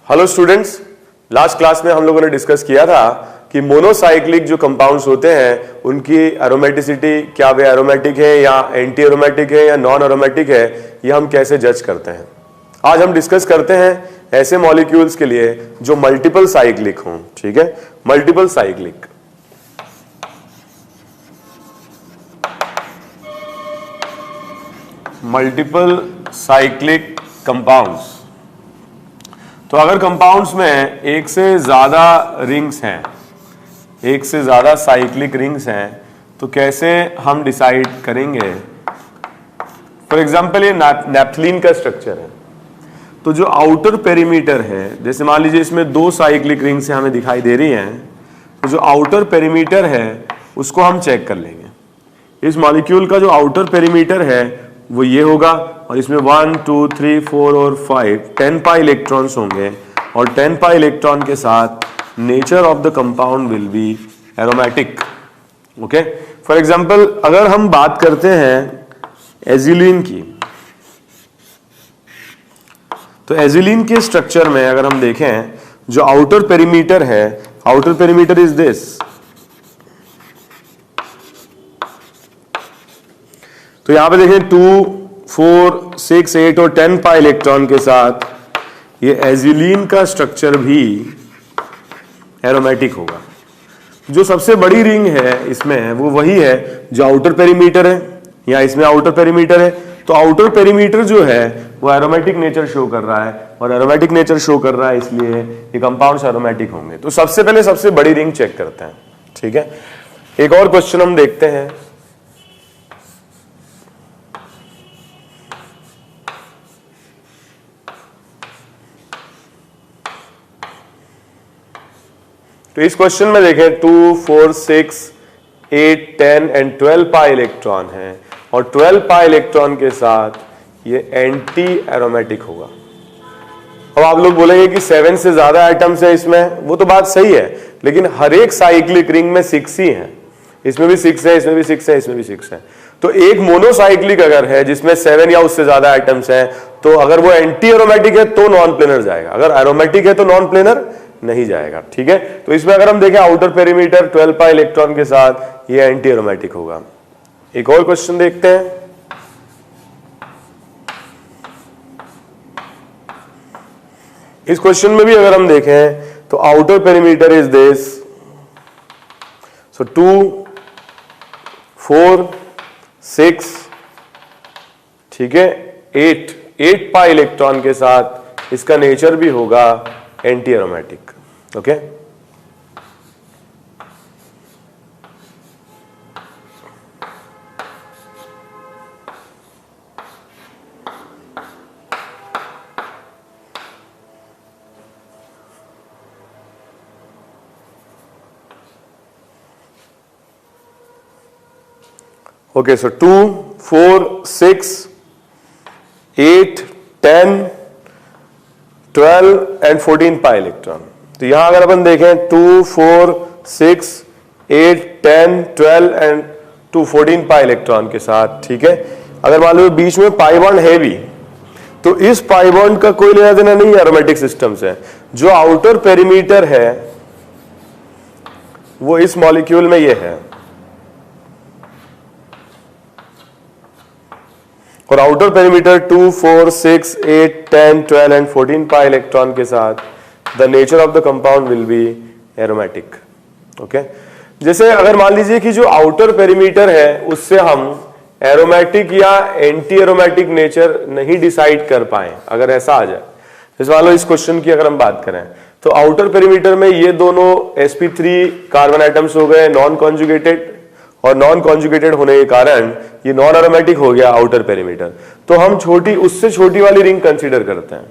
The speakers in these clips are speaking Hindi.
हेलो स्टूडेंट्स, लास्ट क्लास में हम लोगों ने डिस्कस किया था कि मोनोसाइक्लिक जो कंपाउंड्स होते हैं उनकी एरोमेटिसिटी, क्या वे एरोमेटिक है या एंटी एरोमेटिक है या नॉन एरोमेटिक है, ये हम कैसे जज करते हैं। आज हम डिस्कस करते हैं ऐसे मॉलिक्यूल्स के लिए जो मल्टीपल साइक्लिक हों। ठीक है, multiple cyclic. Multiple cyclic compounds. तो अगर कंपाउंड्स में एक से ज्यादा रिंग्स हैं, एक से ज्यादा साइक्लिक रिंग्स हैं, तो कैसे हम डिसाइड करेंगे। फॉर एग्जांपल ये नैप्थलीन का स्ट्रक्चर है, तो जो आउटर पेरीमीटर है, जैसे मान लीजिए इसमें दो साइक्लिक रिंग्स हमें दिखाई दे रही हैं, तो जो आउटर पेरीमीटर है उसको हम चेक कर लेंगे। इस मॉलिक्यूल का जो आउटर पेरीमीटर है वो ये होगा, और इसमें 1 2 3 4 और 5 10 पाई इलेक्ट्रॉन्स होंगे, और 10 पाई इलेक्ट्रॉन के साथ nature of the compound will be aromatic. Okay, for example अगर हम बात करते हैं एजिलीन की, तो एजिलीन के स्ट्रक्चर में अगर हम देखें, जो आउटर पेरीमीटर है, आउटर पेरीमीटर इज दिस। तो यहां पे देखें 2 4 6 8 और 10 पाई इलेक्ट्रॉन के साथ ये एजिलीन का स्ट्रक्चर भी एरोमेटिक होगा। जो सबसे बड़ी रिंग है इसमें वो वही है जो आउटर पेरीमीटर है, या इसमें आउटर पेरीमीटर है। तो आउटर पेरीमीटर जो है वो एरोमेटिक नेचर शो कर रहा है, और एरोमेटिक नेचर शो कर रहा है इसलिए ये कंपाउंड्स एरोमेटिक होंगे। तो सबसे पहले सबसे बड़ी रिंग चेक करते हैं। ठीक है, एक और क्वेश्चन हम देखते हैं। तो इस क्वेश्चन में देखें 2 4 6 8 10 एंड 12 पाई इलेक्ट्रॉन है, और 12 पाई इलेक्ट्रॉन के साथ ये एंटी एरोमेटिक होगा। अब आप लोग बोलेंगे कि 7 से ज्यादा एटम्स है इसमें, वो तो बात सही है, लेकिन हर एक साइक्लिक रिंग में 6 ही है। इसमें भी 6 है, इसमें भी 6 है, इसमें भी 6 है। तो एक मोनोसाइक्लिक अगर है जिसमें 7 या उससे ज्यादा एटम्स हैं, तो अगर वो एंटी एरोमेटिक है तो नॉन प्लेनर जाएगा, अगर एरोमेटिक है तो नॉन प्लेनर नहीं जाएगा। ठीक है, तो इसमें अगर हम देखें आउटर पेरीमीटर 12 पाई इलेक्ट्रॉन के साथ ये एंटी एरोमेटिक होगा। एक और क्वेश्चन देखते हैं। इस क्वेश्चन में भी अगर हम देखें तो आउटर पेरीमीटर इज दिस, सो 2 4 6, ठीक है, 8 पाई इलेक्ट्रॉन के साथ इसका नेचर भी होगा anti aromatic. Okay, okay, so 2 4 6 8 10 12 and 14 pi electron. तो यहां अगर अपन देखें 2 4 6 8 10 12 एंड 14 पाई इलेक्ट्रॉन के साथ, ठीक है, अगर मान लो बीच में पाई बॉन्ड है भी, तो इस पाई बॉन्ड का कोई लेना देना नहीं एरोमेटिक सिस्टम से। जो आउटर पेरीमीटर है वो इस मॉलिक्यूल में ये है, और outer perimeter 2 4 6 8 10 12 and 14 pi electron के साथ the nature of the compound will be aromatic. Okay, जैसे अगर मान लीजिए कि जो आउटर पेरीमीटर है उससे हम एरोमेटिक या एंटी एरोमेटिक नेचर नहीं डिसाइड कर पाए, अगर ऐसा आ जाए, जैसे मान लो इस क्वेश्चन की अगर हम बात करें, तो आउटर पेरीमीटर में ये दोनों sp3 कार्बन एटम्स हो गए नॉन कॉन्जुगेटेड, और नॉन कॉन्जुगेटेड होने के कारण ये नॉन एरोमेटिक हो गया आउटर पेरीमीटर। तो हम उससे छोटी वाली रिंग कंसीडर करते हैं।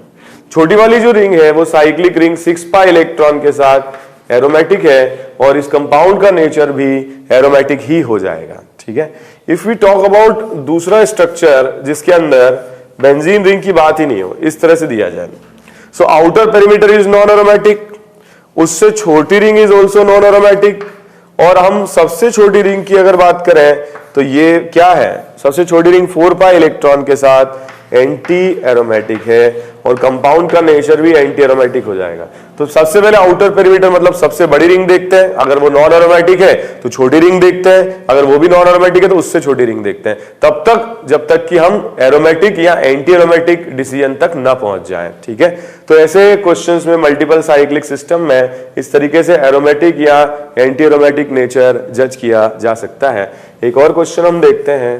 छोटी वाली जो रिंग है वो साइक्लिक रिंग 6 पाई इलेक्ट्रॉन के साथ एरोमेटिक है, और इस कंपाउंड का नेचर भी एरोमेटिक ही हो जाएगा। ठीक है, इफ वी टॉक अबाउट दूसरा स्ट्रक्चर जिसके अंदर बेंजीन रिंग की बात ही नहीं हो, इस तरह से दिया जाए, सो outer perimeter is non aromatic, उससे छोटी ring is also non aromatic, और हम सबसे छोटी रिंग की अगर बात करें तो ये क्या है, सबसे छोटी रिंग 4 पाई इलेक्ट्रॉन के साथ एंटी एरोमेटिक है और कंपाउंड का नेचर भी एंटी एरोमेटिक हो जाएगा। तो सबसे पहले आउटर पेरीमीटर मतलब सबसे बड़ी रिंग देखते हैं, अगर वो नॉन एरोमेटिक है तो छोटी रिंग देखते हैं, अगर वो भी नॉन एरोमेटिक है तो उससे छोटी रिंग देखते हैं, तब तक जब तक कि हम एरोमेटिक या एंटी एरोमेटिक डिसीजन तक ना पहुंच जाए। ठीक है, तो ऐसे क्वेश्चंस में मल्टीपल साइक्लिक सिस्टम में इस तरीके से एरोमेटिक या एंटी एरोमेटिक नेचर जज किया जा सकता है। एक और क्वेश्चन हम देखते हैं,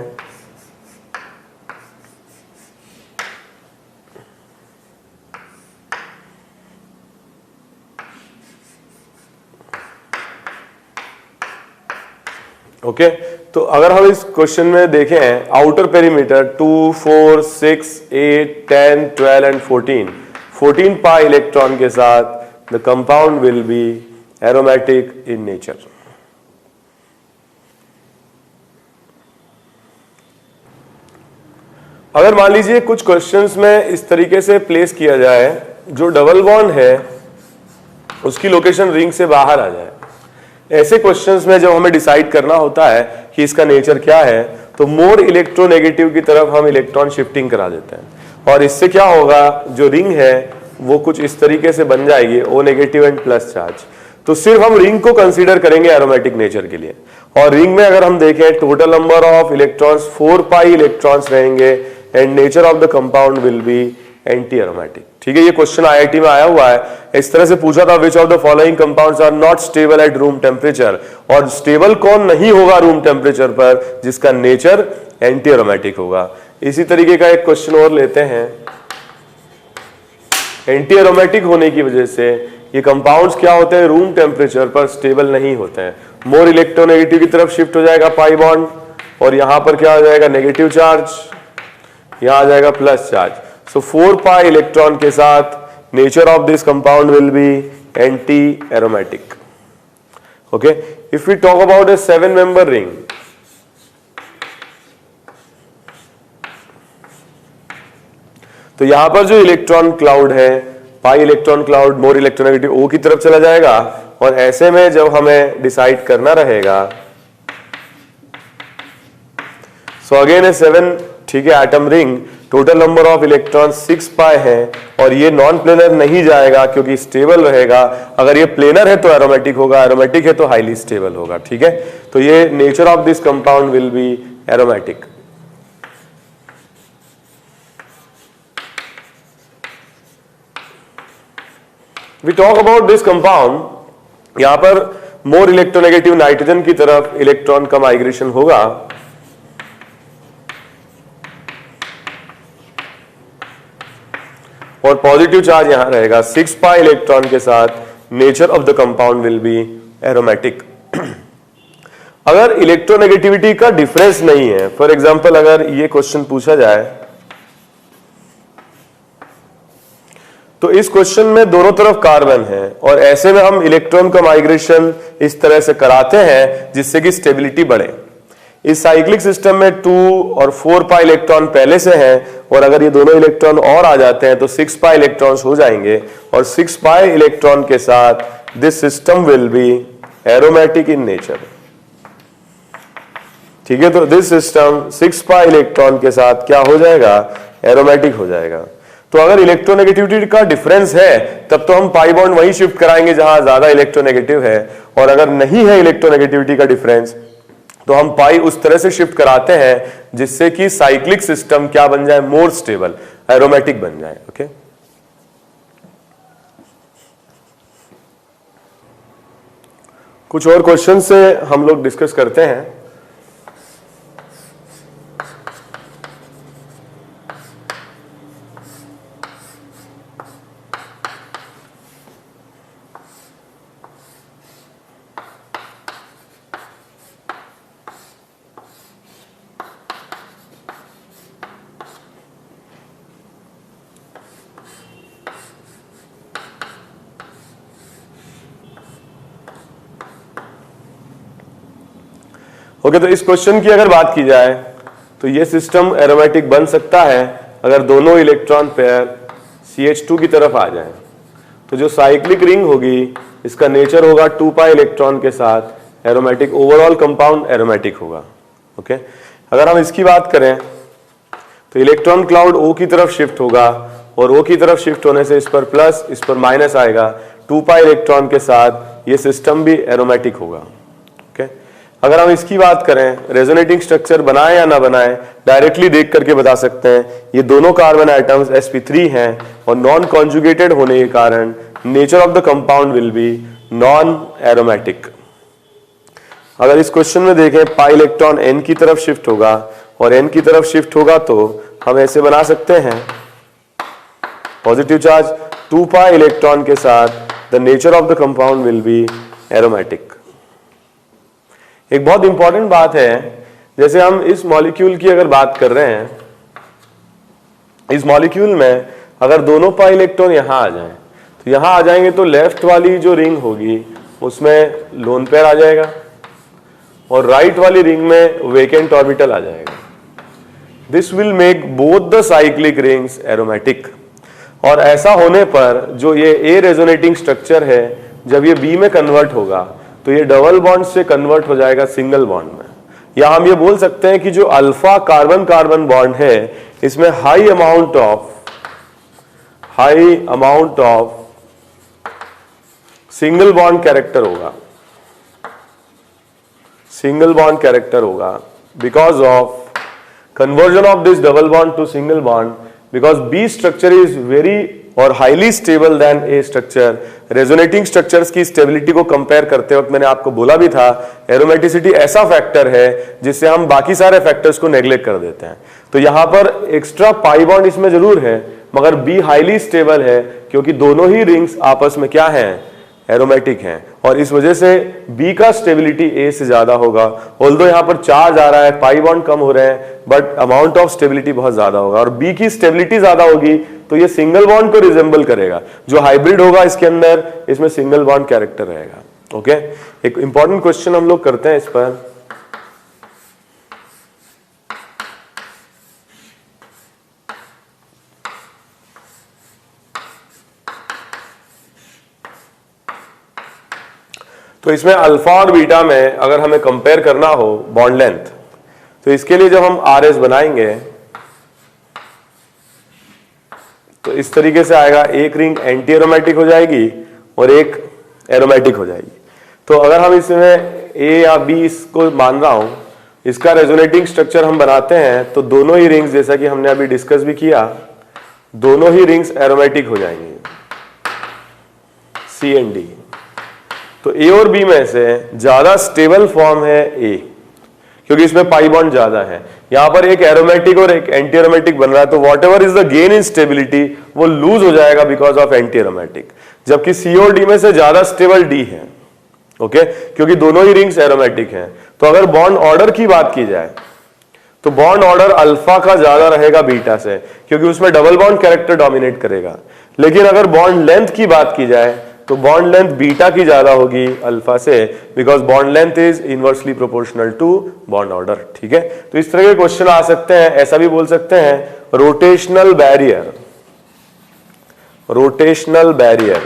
ओके तो अगर हम इस क्वेश्चन में देखें outer perimeter 2, 4, 6, 8, 10, 12 and 14 pi electron के साथ the compound will be aromatic in nature. अगर मान लीजिए कुछ क्वेश्चंस में इस तरीके से प्लेस किया जाए, जो डबल बॉन्ड है उसकी लोकेशन रिंग से बाहर आ जाए, ऐसे क्वेश्चंस में जब हमें डिसाइड करना होता है कि इसका नेचर क्या है, तो मोर इलेक्ट्रोनेगेटिव की तरफ हम इलेक्ट्रॉन शिफ्टिंग करा देते हैं और इससे क्या होगा, जो रिंग है वो कुछ इस तरीके से बन जाएगी, O negative and plus charge. तो सिर्फ हम रिंग को कंसीडर करेंगे एरोमेटिक नेचर के लिए, और रिंग में अगर हम देखें total number of electrons 4 pi electrons रहेंगे and nature of the compound will be anti aromatic. ठीक है, ये क्वेश्चन आईआईटी में आया हुआ है, इस तरह से पूछा था, which of the following compounds are not stable at room temperature, और स्टेबल कौन नहीं होगा रूम टेम्परेचर पर, जिसका नेचर एंटी एरोमेटिक होगा। इसी तरीके का एक क्वेश्चन और लेते हैं, एंटी एरोमेटिक होने की वजह से ये कंपाउंड्स क्या होते हैं, रूम टेम्परेचर पर स्टेबल नहीं होते हैं, मोर इलेक्ट्रोनेगेटिव की तरफ शिफ्ट हो जाएगा पाई बॉन्ड, और यहां पर क्या हो जाएगा, नेगेटिव चार्ज, यहां आ जाएगा plus charge. So 4 pi electron के साथ nature of this compound will be anti-aromatic. Okay, if we talk about a 7-member ring, तो यहां पर जो इलेक्ट्रॉन क्लाउड है, pi electron cloud more electronegative O की तरफ चला जाएगा, और ऐसे में जब हमें डिसाइड करना रहेगा, so again a 7, ठीक है, atom ring, total number of electron 6 पाई है, और ये नॉन प्लेनर नहीं जाएगा क्योंकि स्टेबल रहेगा। अगर ये प्लेनर है तो एरोमेटिक होगा, एरोमेटिक है तो हाईली स्टेबल होगा। ठीक है, तो ये nature of this compound will be aromatic. We talk about this compound, यहां पर मोर इलेक्ट्रोनेगेटिव नाइट्रोजन की तरफ इलेक्ट्रॉन का माइग्रेशन होगा, और पॉजिटिव चार्ज यहां रहेगा 6 पाई इलेक्ट्रॉन के साथ, nature of the compound will be aromatic. अगर इलेक्ट्रोनेगेटिविटी का डिफरेंस नहीं है, फॉर एग्जांपल अगर ये क्वेश्चन पूछा जाए, तो इस क्वेश्चन में दोनों तरफ कार्बन है, और ऐसे में हम इलेक्ट्रॉन का माइग्रेशन इस तरह से कराते हैं जिससे कि स्टेबिलिटी बढ़े। इस साइक्लिक सिस्टम में 2 और 4 पाई इलेक्ट्रॉन पहले से हैं, और अगर ये दोनों इलेक्ट्रॉन और आ जाते हैं तो 6 पाई इलेक्ट्रॉन्स हो जाएंगे, और 6 पाई इलेक्ट्रॉन के साथ this system will be aromatic in nature. ठीक है, तो दिस सिस्टम 6 पाई इलेक्ट्रॉन के साथ क्या हो जाएगा, एरोमेटिक हो जाएगा। तो अगर इलेक्ट्रोनेगेटिविटी का डिफरेंस है तब तो हम पाई बॉन्ड वहीं शिफ्ट कराएंगे जहां ज्यादा इलेक्ट्रोनेगेटिव है, और अगर नहीं है इलेक्ट्रोनेगेटिविटी का डिफरेंस तो हम पाई उस तरह से शिफ्ट कराते हैं जिससे कि साइक्लिक सिस्टम क्या बन जाए, मोर स्टेबल, एरोमेटिक बन जाए। ओके, कुछ और क्वेश्चन से हम लोग डिस्कस करते हैं। ओके, तो इस क्वेश्चन की अगर बात की जाए तो ये सिस्टम एरोमेटिक बन सकता है अगर दोनों इलेक्ट्रॉन पेयर CH2 की तरफ आ जाएं। तो जो साइक्लिक रिंग होगी इसका नेचर होगा 2 पाई इलेक्ट्रॉन के साथ एरोमेटिक, ओवरऑल कंपाउंड एरोमेटिक होगा। ओके अगर हम इसकी बात करें तो इलेक्ट्रॉन क्लाउड O की तरफ शिफ्ट होगा और O की तरफ शिफ्ट होने से इस पर प्लस इस पर माइनस आएगा 2 पाई इलेक्ट्रॉन के साथ। ये सिस्टम भी एरोमेटिक होगा। ओके अगर हम इसकी बात करें रेजोनेटिंग स्ट्रक्चर बनाए या ना बनाए, डायरेक्टली देख करके बता सकते हैं। ये दोनों कार्बन एटम्स sp3 हैं और नॉन कॉन्जुगेटेड होने के कारण nature of the compound will be non aromatic. अगर इस क्वेश्चन में देखें पाई इलेक्ट्रॉन N की तरफ शिफ्ट होगा और N की तरफ शिफ्ट होगा तो हम ऐसे बना सकते हैं पॉजिटिव चार्ज 2 पाई इलेक्ट्रॉन के साथ the nature of the compound will be aromatic. एक बहुत इंपॉर्टेंट बात है, जैसे हम इस मॉलिक्यूल की अगर बात कर रहे हैं, इस मॉलिक्यूल में अगर दोनों पाई इलेक्ट्रॉन यहां आ जाएं तो यहां आ जाएंगे तो लेफ्ट वाली जो रिंग होगी उसमें लोन पेयर आ जाएगा और राइट वाली रिंग में वेकेंट ऑर्बिटल आ जाएगा। This will make both the cyclic rings aromatic. और ऐसा होने पर जो ये ए रेजोनेटिंग स्ट्रक्चर है जब ये बी में कन्वर्ट होगा तो ये डबल बॉन्ड से कन्वर्ट हो जाएगा सिंगल बॉन्ड में। या हम ये बोल सकते हैं कि जो अल्फा कार्बन कार्बन बॉन्ड है इसमें high amount of single bond character होगा, सिंगल बॉन्ड कैरेक्टर होगा because of conversion of this double bond to single bond, because B structure is very और highly stable then A structure. Resonating structures की स्टेबिलिटी को कंपेयर करते वक्त मैंने आपको बोला भी था एरोमेटिसिटी ऐसा फैक्टर है जिससे हम बाकी सारे फैक्टर्स को नेग्लेक्ट कर देते हैं। तो यहां पर एक्स्ट्रा पाई बॉन्ड इसमें जरूर है मगर बी हाईली स्टेबल है क्योंकि दोनों ही रिंग्स आपस में क्या हैं, एरोमेटिक हैं और इस वजह से बी का स्टेबिलिटी ए से ज्यादा होगा। ऑल्दो यहां पर चार्ज आ रहा है, पाई बॉन्ड कम हो रहे हैं बट अमाउंट ऑफ स्टेबिलिटी बहुत ज्यादा होगा और बी की स्टेबिलिटी ज्यादा होगी तो ये सिंगल बॉन्ड को रिजेंबल करेगा। जो हाइब्रिड होगा इसके अंदर इसमें सिंगल बॉन्ड कैरेक्टर रहेगा। ओके एक इंपॉर्टेंट क्वेश्चन हम लोग करते हैं इस पर। तो इसमें अल्फा और बीटा में अगर हमें कंपेयर करना हो बॉन्ड लेंथ तो इसके लिए जब हम आर एस बनाएंगे तो इस तरीके से आएगा, एक रिंग एंटी एरोमेटिक हो जाएगी और एक एरोमेटिक हो जाएगी। तो अगर हम इसमें ए या बी इसको मान रहा हूं, इसका रेजोनेटिंग स्ट्रक्चर हम बनाते हैं तो दोनों ही रिंग्स जैसा कि हमने अभी डिस्कस भी किया, दोनों ही रिंग्स एरोमेटिक हो जाएंगी सी एंड डी। तो ए और बी में से ज्यादा स्टेबल फॉर्म है ए क्योंकि इसमें पाई बॉन्ड ज्यादा है। यहां पर एक एरोमेटिक और एक एंटी एरोमेटिक बन रहा है तो what ever is the gain in stability वो लूज हो जाएगा बिकॉज ऑफ एंटी एरोमेटिक, जबकि सी और डी में से ज्यादा स्टेबल डी है। ओके क्योंकि दोनों ही रिंग्स एरोमेटिक हैं। तो अगर बॉन्ड ऑर्डर की बात की जाए तो बॉन्ड ऑर्डर अल्फा का ज्यादा रहेगा बीटा से क्योंकि उसमें डबल बॉन्ड कैरेक्टर डोमिनेट करेगा। लेकिन अगर बॉन्ड लेंथ की बात की जाए तो बॉन्ड लेंथ बीटा की ज्यादा होगी अल्फा से because bond length is inversely proportional to bond order. ठीक है तो इस तरह के क्वेश्चन आ सकते हैं। ऐसा भी बोल सकते हैं rotational barrier, rotational barrier.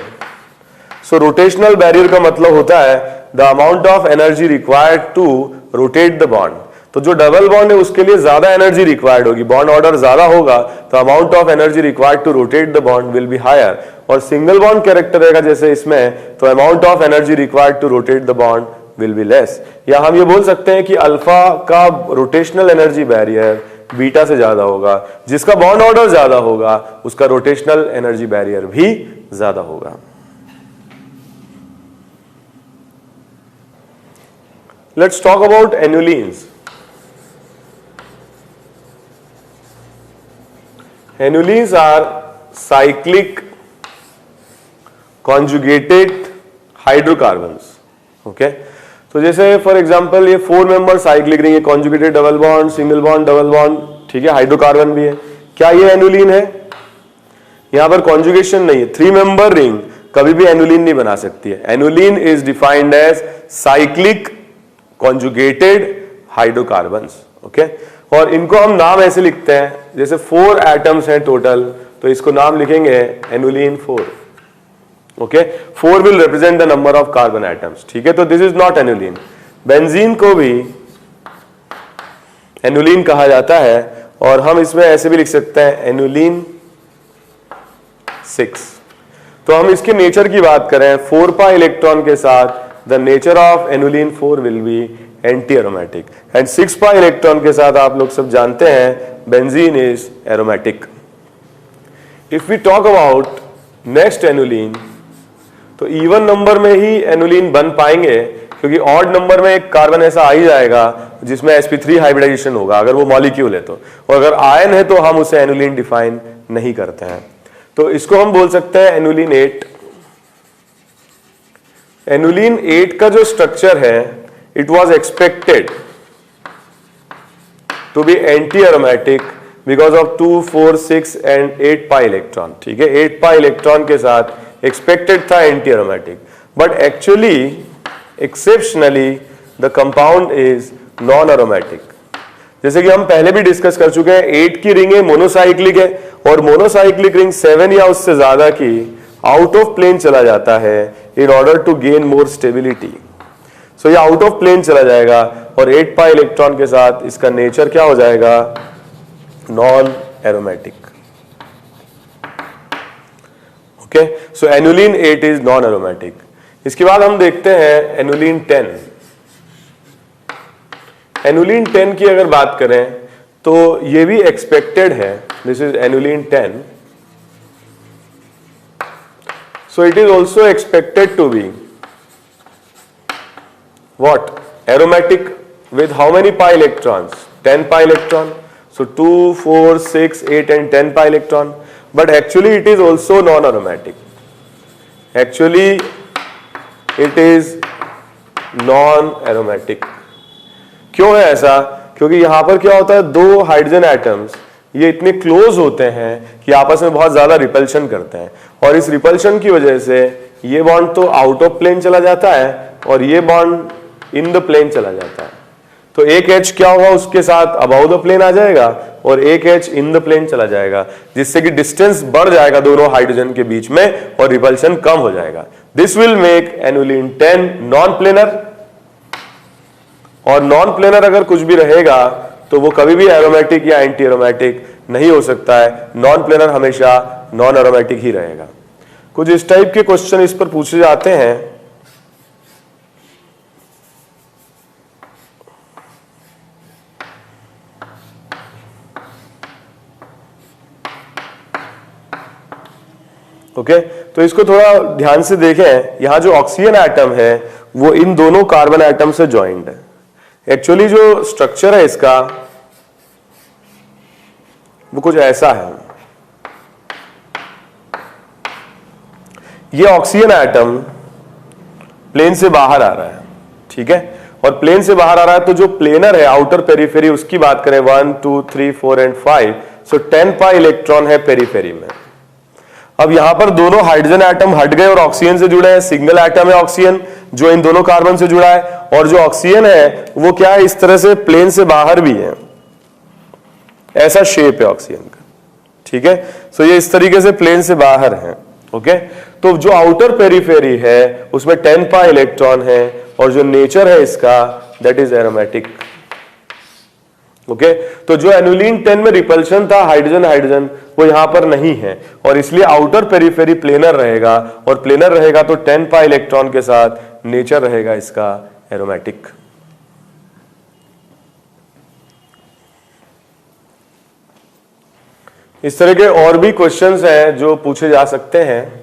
So rotational barrier का मतलब होता है the amount of energy required to rotate the bond. तो जो डबल बॉन्ड है उसके लिए ज्यादा एनर्जी रिक्वायर्ड होगी, बॉन्ड ऑर्डर ज्यादा होगा तो amount of energy required to rotate the bond will be higher. और सिंगल बॉन्ड कैरेक्टर रहेगा जैसे इसमें तो amount of energy required to rotate the bond will be less. या हम ये बोल सकते हैं कि अल्फा का रोटेशनल एनर्जी बैरियर बीटा से ज्यादा होगा, जिसका बॉन्ड ऑर्डर ज्यादा होगा उसका रोटेशनल एनर्जी बैरियर भी ज्यादा होगा। Let's talk about annulenes. Annulenes are cyclic conjugated hydrocarbons. Okay? तो जैसे फॉर एग्जांपल ये 4 मेंबर साइक्लिक रिंग, ये conjugated double bond, single bond, double bond, ठीक है, हाइड्रोकार्बन भी है। क्या ये एनुलिन है? यहां पर कॉन्जुगेशन नहीं है। 3 मेंबर रिंग कभी भी एनुलिन नहीं बना सकती है। Annulene is defined as cyclic conjugated hydrocarbons. Okay और इनको हम नाम ऐसे लिखते हैं जैसे 4 एटम्स हैं टोटल तो इसको नाम लिखेंगे annulene 4। Okay 4 will represent the number of carbon atoms. ठीक है तो this is not annulene. Benzene को भी एनुलिन कहा जाता है। और हम इसमें ऐसे भी लिख सकते हैं एनुलिन 6। तो हम इसके नेचर की बात करें 4 पाई इलेक्ट्रॉन के साथ, the nature of annulene 4 will be anti aromatic, and 6 pi electron के साथ आप लोग सब जानते हैं benzene is aromatic. If we talk about next annulene, तो इवन नंबर में ही एनुलिन बन पाएंगे, क्योंकि ऑड नंबर में एक कार्बन ऐसा आ ही जाएगा जिसमें sp3 हाइब्रिडाइजेशन होगा अगर वो मॉलिक्यूल है तो, और अगर आयन है तो हम उसे एनुलिन डिफाइन नहीं करते हैं। तो इसको हम बोल सकते हैं एनुलिन 8। एनुलिन 8 का जो स्ट्रक्चर है, it was expected to be anti aromatic because of 2, 4, 6 and 8 pi electron. ठीक है, 8 पाई इलेक्ट्रॉन के साथ एक्सपेक्टेड था anti aromatic, but actually exceptionally the compound is non aromatic. जैसे कि हम पहले भी डिस्कस कर चुके हैं, 8 की रिंग है मोनोसाइक्लिक है, और मोनोसाइक्लिक रिंग 7 या उससे ज्यादा की आउट ऑफ प्लेन चला जाता है in order to gain more stability. So ये आउट ऑफ प्लेन चला जाएगा, और 8 पाई इलेक्ट्रॉन के साथ इसका नेचर क्या हो जाएगा, non aromatic. Okay, so annulene 8 is non aromatic. इसके बाद हम देखते हैं एनुलिन 10। एनुलिन 10 की अगर बात करें तो ये भी एक्सपेक्टेड है, this is annulene 10। So it is also expected to be what aromatic with how many pi electrons, 10 pi electron, so 2, 4, 6, 8 and 10 pi electron, but actually it is also non aromatic, actually it is non aromatic। क्यों है ऐसा, क्योंकि यहां पर क्या होता है, दो हाइड्रोजन एटम्स ये इतने क्लोज होते हैं कि आपस में बहुत ज्यादा रिपल्शन करते हैं, और इस रिपल्शन की वजह से ये बॉन्ड तो आउट ऑफ प्लेन चला जाता है और ये बॉन्ड इन द प्लेन चला जाता है। तो एक H क्या होगा, उसके साथ अबाउ द प्लेन आ जाएगा, और एक H इन द प्लेन चला जाएगा, जिससे कि डिस्टेंस बढ़ जाएगा दोनों हाइड्रोजन के बीच में और रिपल्शन कम हो जाएगा। This will make annulene 10 non planar, और नॉन प्लेनर अगर कुछ भी रहेगा तो वो कभी भी एरोमेटिक या एंटी एरोमेटिक नहीं हो सकता है। नॉन प्लेनर हमेशा नॉन एरोमेटिक ही रहेगा। कुछ इस टाइप के क्वेश्चन इस पर पूछे जाते हैं। ओके, तो इसको थोड़ा ध्यान से देखें। यहां जो ऑक्सीजन एटम है वो इन दोनों कार्बन एटम से ज्वाइंट है। एक्चुअली जो स्ट्रक्चर है इसका वो कुछ ऐसा है। ये ऑक्सीजन एटम प्लेन से बाहर आ रहा है, ठीक है, और प्लेन से बाहर आ रहा है, तो जो प्लेनर है आउटर पेरिफेरी उसकी बात करें 1, 2, 3, 4 एंड 5, सो 10 पाई इलेक्ट्रॉन है पेरिफेरी में। अब यहां पर दोनों हाइड्रोजन एटम हट गए और ऑक्सीजन से जुड़े हैं। सिंगल एटम है ऑक्सीजन जो इन दोनों कार्बन से जुड़ा है, और जो ऑक्सीजन है वो क्या है, इस तरह से प्लेन से बाहर भी है, ऐसा शेप है ऑक्सीजन का, ठीक है। सो ये इस तरीके से प्लेन से बाहर है। ओके, तो जो आउटर पेरिफेरी है उसमें 10 पाई इलेक्ट्रॉन है, और जो नेचर है इसका दैट इज एरोमेटिक। ओके, तो जो एनुलिन 10 में रिपल्शन था हाइड्रोजन हाइड्रोजन वो यहां पर नहीं है, और इसलिए आउटर पेरिफेरी प्लेनर रहेगा, और प्लेनर रहेगा तो 10 पाई इलेक्ट्रॉन के साथ नेचर रहेगा इसका एरोमेटिक। इस तरह के और भी क्वेश्चंस हैं जो पूछे जा सकते हैं।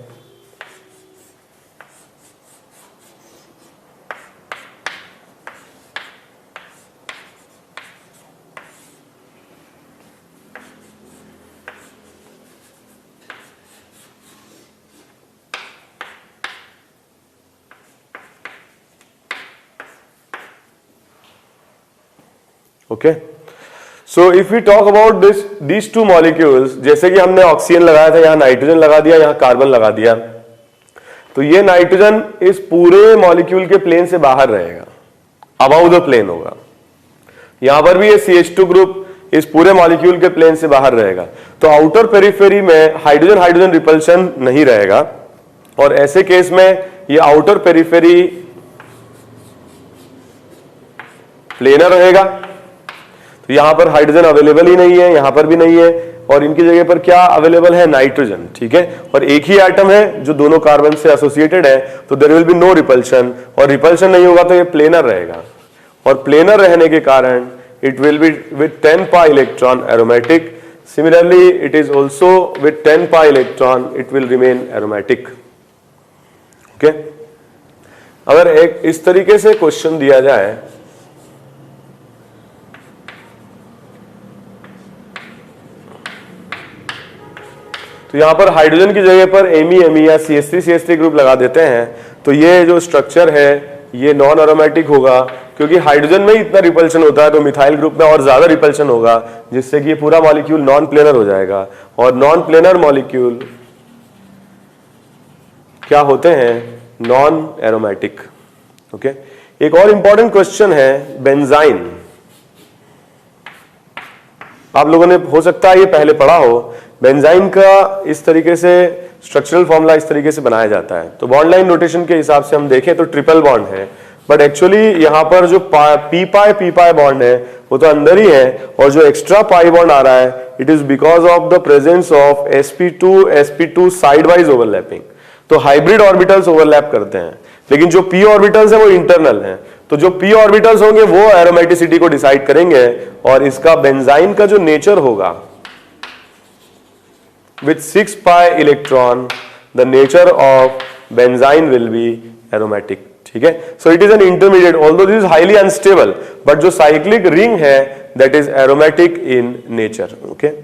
Okay, so if we talk about these two molecules, जैसे कि हमने ऑक्सीजन लगाया था, यहां नाइट्रोजन लगा दिया, यहां कार्बन लगा दिया, तो ये नाइट्रोजन इस पूरे मॉलिक्यूल के प्लेन से बाहर रहेगा, अबाउ द प्लेन होगा। यहां पर भी ये CH2 ग्रुप इस पूरे मॉलिक्यूल के प्लेन से बाहर रहेगा, तो आउटर पेरिफेरी में हाइड्रोजन हाइड्रोजन रिपल्शन नहीं रहेगा, और ऐसे केस में ये आउटर पेरिफेरी प्लेनर रहेगा। तो यहां पर हाइड्रोजन अवेलेबल ही नहीं है, यहां पर भी नहीं है, और इनकी जगह पर क्या अवेलेबल है, नाइट्रोजन, ठीक है, और एक ही एटम है जो दोनों कार्बन से एसोसिएटेड है, तो there will be no repulsion, और रिपल्शन नहीं होगा तो ये प्लेनर रहेगा, और प्लेनर रहने के कारण it will be with 10 pi electron aromatic. Similarly, it is also with 10 pi electron, it will remain aromatic. Okay? अगर एक इस तरीके से क्वेश्चन दिया जाए, तो यहां पर हाइड्रोजन की जगह पर Ame या CH3 ग्रुप लगा देते हैं, तो ये जो स्ट्रक्चर है ये नॉन एरोमेटिक होगा, क्योंकि हाइड्रोजन में ही इतना रिपल्शन होता है तो मिथाइल ग्रुप में और ज्यादा रिपल्शन होगा, जिससे कि ये पूरा मॉलिक्यूल नॉन प्लेनर हो जाएगा, और नॉन प्लेनर मॉलिक्यूल क्या होते हैं, नॉन एरोमेटिक. ओके, एक और इंपॉर्टेंट क्वेश्चन है बेंजाइन. आप लोगों ने हो सकता है ये पहले पढ़ा हो. बेंजाइन का इस तरीके से स्ट्रक्चरल फॉर्मूला इस तरीके से बनाया जाता है. तो बॉन्ड लाइन नोटेशन के हिसाब से हम देखें तो ट्रिपल बॉन्ड है, बट एक्चुअली यहां पर जो पी पाई बॉन्ड है वो तो अंदर ही है, और जो एक्स्ट्रा पाई बॉन्ड आ रहा है it is because of the presence of sp2 side wise overlapping. तो हाइब्रिड ऑर्बिटल्स ओवरलैप करते हैं, लेकिन जो p ऑर्बिटल्स है वो इंटरनल है. तो जो p ऑर्बिटल्स होंगे वो एरोमेटिसिटी को डिसाइड करेंगे, और इसका बेंजाइन का जो नेचर होगा with 6 pi electron, the nature of benzene will be aromatic. ठीक है, so it is an intermediate, although this is highly unstable, but जो cyclic ring है that is aromatic in nature. Okay.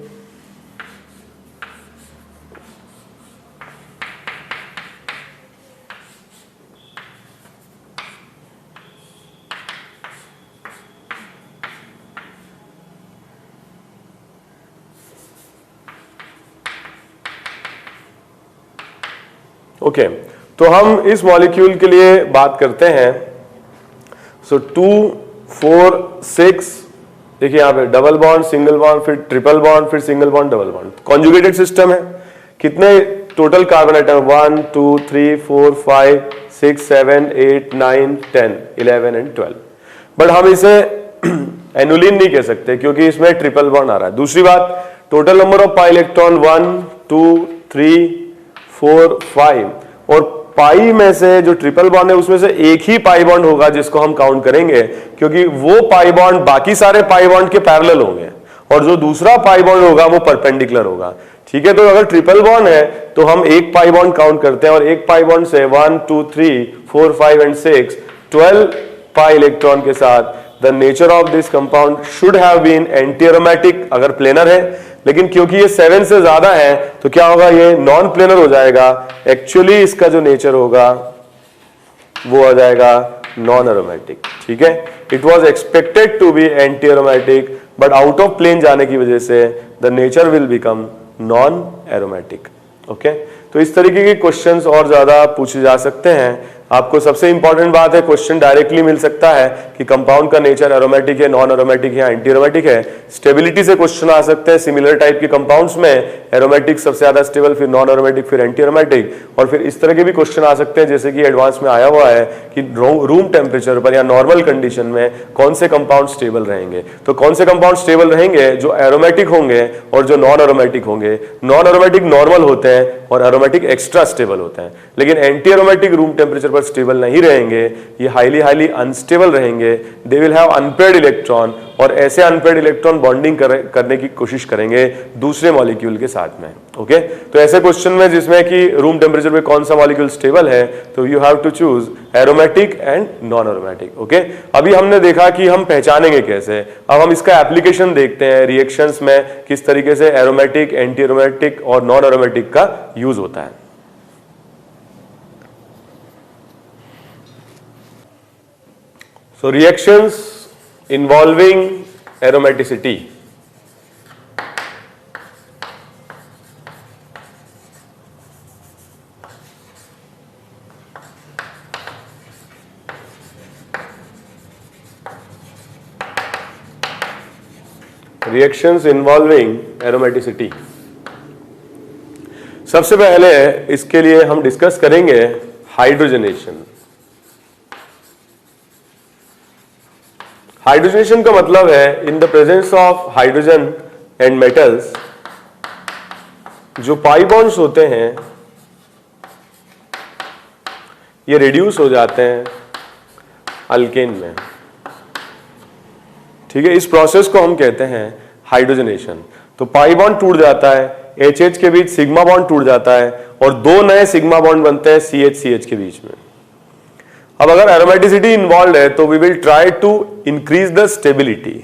Okay, तो हम इस मॉलिक्यूल के लिए बात करते हैं. सो 2 4 6, देखिए यहां पे डबल बॉन्ड, सिंगल बॉन्ड, फिर ट्रिपल बॉन्ड, फिर single bond, double bond, conjugated system है. कितने total carbon atom, 1 2 3 4 5 6 7 8 9 10 11 and 12. But हम इसे एनुलिन नहीं कह सकते क्योंकि इसमें ट्रिपल बॉन्ड आ रहा है. दूसरी बात, total number of pi electron 1 2 3 4 5, और पाई में से जो ट्रिपल बॉन्ड है उसमें से एक ही पाई बॉन्ड होगा जिसको हम काउंट करेंगे, क्योंकि वो पाई बॉन्ड बाकी सारे पाई बॉन्ड के पैरेलल होंगे, और जो दूसरा पाई बॉन्ड होगा वो परपेंडिकुलर होगा. ठीक है, तो अगर ट्रिपल बॉन्ड है तो हम एक पाई बॉन्ड काउंट करते हैं, और एक पाई बॉन्ड से 1 2 3 4 5 एंड 6 12 पाई इलेक्ट्रॉन के साथ the nature of this compound should have been anti aromatic अगर प्लेनर है, लेकिन क्योंकि ये 7 से ज्यादा है तो क्या होगा, ये नॉन प्लेनर हो जाएगा. एक्चुअली इसका जो नेचर होगा वो आ जाएगा नॉन एरोमेटिक. ठीक है, it was expected to be anti aromatic, but out of plane जाने की वजह से the nature will become non aromatic. Okay, तो इस तरीके के क्वेश्चंस और ज्यादा पूछे जा सकते हैं. आपको सबसे इंपॉर्टेंट बात है, क्वेश्चन डायरेक्टली मिल सकता है कि कंपाउंड का नेचर एरोमेटिक है, नॉन एरोमेटिक है, एंटी एरोमेटिक है. स्टेबिलिटी से क्वेश्चन आ सकते हैं. सिमिलर टाइप के कंपाउंड्स में एरोमेटिक सबसे ज्यादा स्टेबल, फिर नॉन एरोमेटिक, फिर एंटी एरोमेटिक, और फिर इस तरह के भी क्वेश्चन आ सकते हैं जैसे कि एडवांस में आया हुआ है कि रूम टेम्परेचर पर या नॉर्मल कंडीशन में कौन से कंपाउंड स्टेबल रहेंगे. तो कौन से कंपाउंड स्टेबल रहेंगे, जो एरोमेटिक होंगे और जो नॉन एरोमेटिक होंगे. नॉन एरोमेटिक नॉर्मल होते हैं और एरोमेटिक एक्स्ट्रा स्टेबल होते हैं, लेकिन एंटी एरोमेटिक रूम टेम्परेचर पर स्टेबल नहीं रहेंगे, ये हाईली अनस्टेबल रहेंगे. They will have unpaired electron, और ऐसे अनपेयर्ड इलेक्ट्रॉन बॉन्डिंग करने की कोशिश करेंगे दूसरे मॉलिक्यूल के साथ में. ओके, तो ऐसे क्वेश्चन में जिसमें कि रूम टेम्परेचर पे कौन सा मॉलिक्यूल स्टेबल है, तो you have to choose aromatic and non aromatic. Okay, अभी हमने देखा कि हम पहचानेंगे कैसे. अब हम इसका एप्लीकेशन देखते हैं रिएक्शंस में, किस तरीके से एरोमेटिक, एंटी एरोमेटिक और नॉन एरोमेटिक का यूज होता है. So reactions involving aromaticity. Reactions involving aromaticity. सबसे पहले इसके लिए हम डिस्कस करेंगे हाइड्रोजनेशन. हाइड्रोजनेशन का मतलब है in the presence of hydrogen and metals जो पाई बॉन्ड्स होते हैं ये रिड्यूस हो जाते हैं अल्केन में। ठीक है, इस प्रोसेस को हम कहते हैं हाइड्रोजनेशन। तो पाई बॉन्ड टूट जाता है, HH के बीच सिग्मा बॉन्ड टूट जाता है और दो नए सिग्मा बॉन्ड बनते हैं CH के बीच में। अब अगर एरोमेटिसिटी इन्वॉल्व है तो we will try to increase the stability.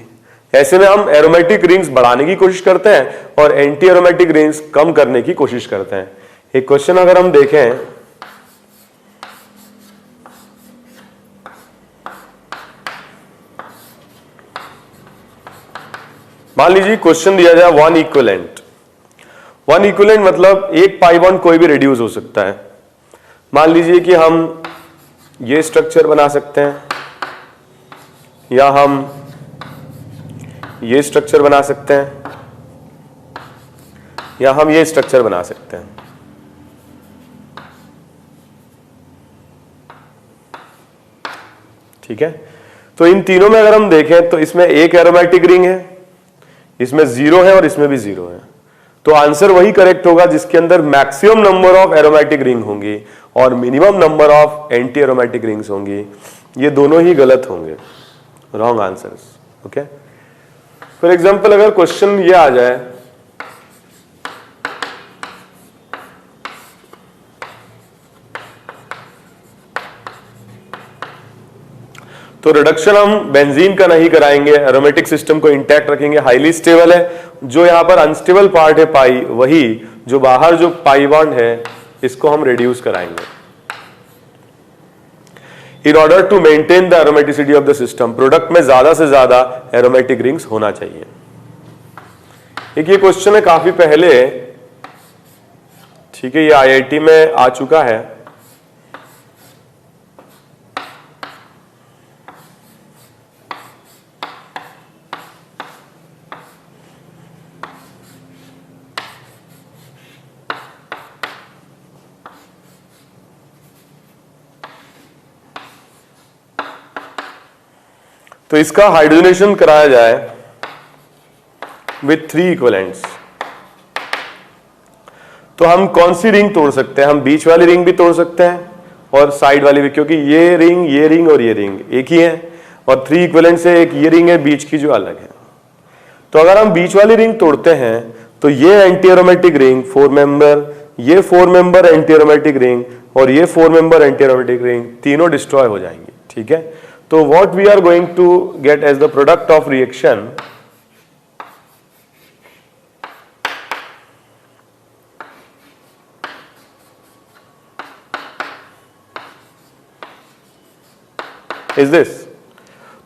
ऐसे में हम एरोमेटिक रिंग्स बढ़ाने की कोशिश करते हैं और एंटी एरोमेटिक रिंग्स कम करने की कोशिश करते हैं। एक क्वेश्चन अगर हम देखें, मान लीजिए क्वेश्चन दिया जाए वन इक्विवेलेंट। वन इक्विवेलेंट मतलब एक पाई बॉन्ड कोई भी रिड्यूस हो सकता है। मान लीजिए कि हम ये स्ट्रक्चर बना सकते हैं या हम ये स्ट्रक्चर बना सकते हैं या हम ये स्ट्रक्चर बना सकते हैं। ठीक है, तो इन तीनों में अगर हम देखें तो इसमें एक एरोमेटिक रिंग है, इसमें 0 है और इसमें भी 0 है। तो आंसर वही करेक्ट होगा जिसके अंदर maximum number of aromatic ring होंगी और minimum number of anti aromatic rings होंगी। ये दोनों ही गलत होंगे, wrong answers. Okay, for example अगर क्वेश्चन ये आ जाए तो रिडक्शन हम बेंजीन का नहीं कराएंगे, एरोमेटिक सिस्टम को इंटैक्ट रखेंगे, हाईली स्टेबल है। जो यहां पर अनस्टेबल पार्ट है पाई, वही जो बाहर जो पाई बॉन्ड है इसको हम रिड्यूस कराएंगे in order to maintain the aromaticity of the system. Product में ज्यादा से ज्यादा एरोमेटिक रिंग्स होना चाहिए। एक ये क्वेश्चन है काफी पहले, ठीक है, ये IIT में आ चुका है। तो इसका हाइड्रोजनेशन कराया जाए विथ 3 इक्विवेलेंट्स। तो हम कौन सी रिंग तोड़ सकते हैं? हम बीच वाली रिंग भी तोड़ सकते हैं और साइड वाली भी, क्योंकि ये रिंग और ये रिंग एक ही है और 3 इक्विवेलेंट से एक ये रिंग है बीच की जो अलग है। तो अगर हम बीच वाली रिंग तोड़ते हैं तो ये एंटी एरोमेटिक रिंग 4 मेंबर, ये 4 मेंबर एंटी एरोमेटिक रिंग और ये 4 मेंबर एंटी एरोमेटिक रिंग तीनों डिस्ट्रॉय हो जाएंगी। ठीक है, तो what we are going to get as the product of reaction is this।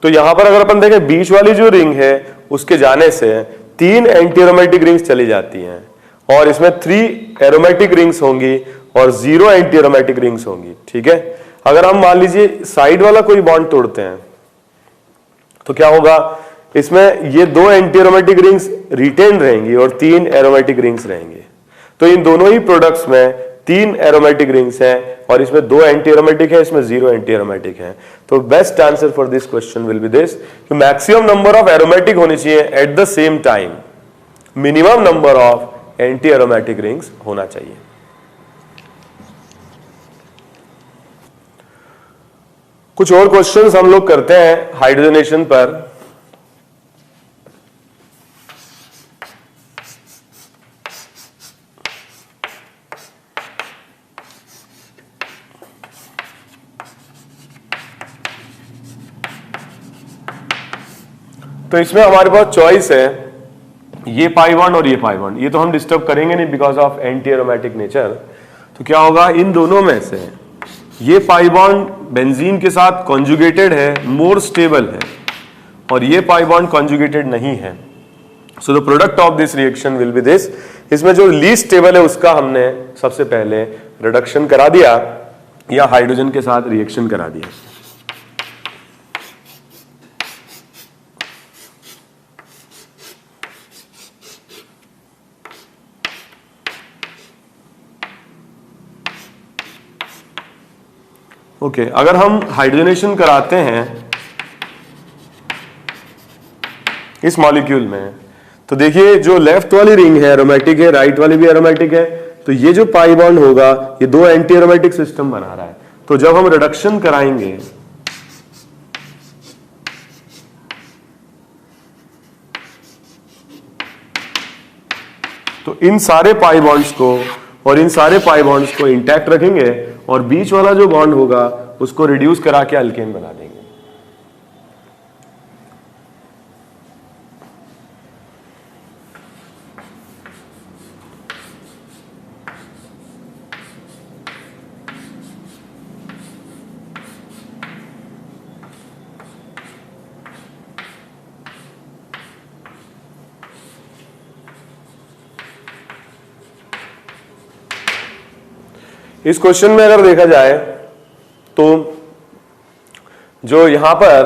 तो यहां पर अगर अपन देखें बीच वाली जो रिंग है उसके जाने से 3 एंटी एरोमेटिक रिंग्स चली जाती हैं और इसमें 3 एरोमेटिक रिंग्स होंगी और 0 एंटी एरोमेटिक रिंग्स होंगी। ठीक है, अगर हम मान लीजिए साइड वाला कोई बॉन्ड तोड़ते हैं तो क्या होगा, इसमें ये 2 एंटी एरोमेटिक रिंग्स रिटेन रहेंगी और 3 एरोमेटिक रिंग्स रहेंगे। तो इन दोनों ही प्रोडक्ट्स में 3 एरोमेटिक रिंग्स हैं और इसमें 2 एंटी एरोमेटिक है, इसमें 0 एंटी एरोमेटिक है। तो best answer for this question will be this, maximum number of aromatic होनी चाहिए at the same time, minimum number of anti aromatic rings होना चाहिए। कुछ और क्वेश्चंस हम लोग करते हैं हाइड्रोजनेशन पर। तो इसमें हमारे पास चॉइस है ये पाई बॉन्ड और ये पाई बॉन्ड। ये तो हम डिस्टर्ब करेंगे नहीं because of anti aromatic nature. तो क्या होगा, इन दोनों में से ये पाई बॉन्ड बेंजीन के साथ कॉन्जुगेटेड है, मोर स्टेबल है, और ये पाई बॉन्ड कॉन्जुगेटेड नहीं है। So the product of this reaction will be this. इसमें जो लीस्ट स्टेबल है उसका हमने सबसे पहले रिडक्शन करा दिया या हाइड्रोजन के साथ रिएक्शन करा दिया। ओके, अगर हम हाइड्रोजनेशन कराते हैं इस मॉलिक्यूल में, तो देखिए जो लेफ्ट वाली रिंग है एरोमेटिक है, राइट वाली भी एरोमेटिक है, तो ये जो पाई बॉन्ड होगा ये दो एंटी एरोमेटिक सिस्टम बना रहा है। तो जब हम रिडक्शन कराएंगे तो इन सारे पाई बॉन्ड्स को और इन सारे पाई बॉन्ड्स को इंटैक्ट रखेंगे और बीच वाला जो बॉन्ड होगा उसको रिड्यूस करा के अल्केन बना देंगे। इस क्वेश्चन में अगर देखा जाए तो जो यहां पर